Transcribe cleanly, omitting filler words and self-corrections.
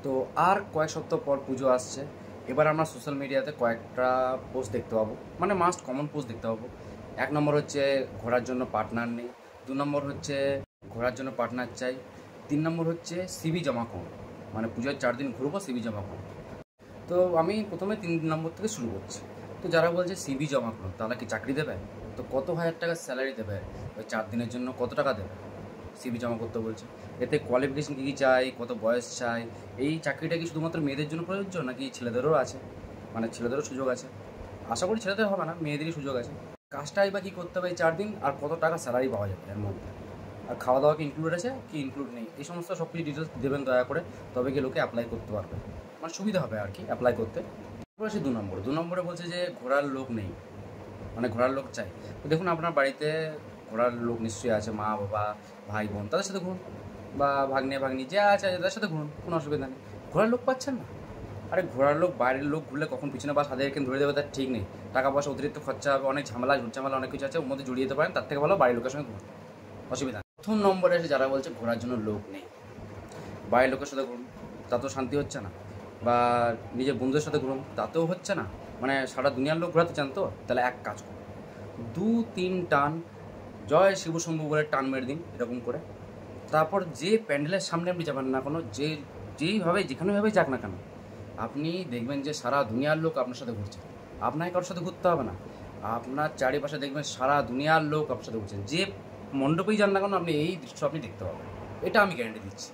তো আর কয়েক সপ্তাহ পর পুজো আসছে। এবার আমরা সোশ্যাল মিডিয়াতে কয়েকটা পোস্ট দেখতে পাবো, মানে মাস্ট কমন পোস্ট দেখতে পাবো। 1 নম্বর হচ্ছে ঘোরার জন্য পার্টনার নেই, 2 নম্বর হচ্ছে ঘোরার জন্য পার্টনার চাই, 3 নম্বর হচ্ছে সিভি জমা করুন, মানে পুজোর 4 দিন ঘুরবো সিভি জমা করুন। তো আমি প্রথমে 3 নম্বর থেকে শুরু করছি। তো যারা বলছে সিভি জমা করুন, তাহলে কি চাকরি দেবে? তো কত হাজার টাকা স্যালারি দেবে? ওই 4 দিনের জন্য কত টাকা দেবে? সিভি জমা করতে বলছে। এতে কোয়ালিফিকেশন কী কী চাই, কত বয়স চাই, এই চাকরিটা কি শুধুমাত্র মেয়েদের জন্য প্রযোজ্য নাকি ছেলেদেরও আছে? মানে ছেলেদেরও সুযোগ আছে? আশা করি ছেলেদের হবে না, মেয়েদেরই সুযোগ আছে। কাজটাই বা কী করতে হবে এই 4 দিন, আর কত টাকা স্যালারি পাওয়া যাবে এর মধ্যে, আর খাওয়া দাওয়া কি ইনক্লুড আছে কি ইনক্লুড নেই, এই সমস্ত সব কিছু ডিটেলস দেবেন দয়া করে, তবে কি লোকে অ্যাপ্লাই করতে পারবে, মানে সুবিধা হবে আর কি অ্যাপ্লাই করতে। তারপর আছে 2 নম্বরে বলছে যে ঘোরার লোক নেই, মানে ঘোরার লোক চাই। তো দেখুন, আপনার বাড়িতে ঘোরার লোক নিশ্চয়ই আছে, মা বাবা ভাই বোন, তাদের সাথে ঘুরুন, বা ভাগ্নে ভাগ্নি যে আছে তাদের সাথে ঘুরুন, কোনো অসুবিধা নেই। ঘোরার লোক পাচ্ছেন না? আরে ঘোরার লোক, বাইরের লোক ঘুরলে কখন পিছনে বা সাথে এখানে ধরে দেবে তার ঠিক নেই, টাকা পয়সা অতিরিক্ত খরচা হবে, অনেক ঝামেলা ঝামেলা অনেক কিছু আছে, ওর মধ্যে জড়িয়ে যেতে পারেন, তার থেকে ভালো বাড়ির লোকের সঙ্গে ঘুরুন, অসুবিধা নেই। প্রথম নম্বরে এসে যারা বলছে ঘোরার জন্য লোক নেই, বাইরের লোকের সাথে ঘুরুন, তাতেও শান্তি হচ্ছে না, বা নিজের বন্ধুদের সাথে ঘুরুন, তাতেও হচ্ছে না, মানে সারা দুনিয়ার লোক ঘোরাতে চান তো, তাহলে এক কাজ করুন, 2-3 টান জয় শিব শম্ভু বলে টান মেরে দিন এরকম করে। তারপর যে প্যান্ডেলের সামনে আপনি যাবেন না কোনো, যেইভাবে যেখানেভাবে যাক না কেন, আপনি দেখবেন যে সারা দুনিয়ার লোক আপনার সাথে ঘুরছে। আপনাকে কারোর সাথে ঘুরতে হবে না, আপনার চারিপাশে দেখবেন সারা দুনিয়ার লোক আপনার সাথে ঘুরছেন। যে মণ্ডপেই যান না কেন, আপনি এই দৃশ্য আপনি দেখতে পাবেন, এটা আমি গ্যারান্টি দিচ্ছি।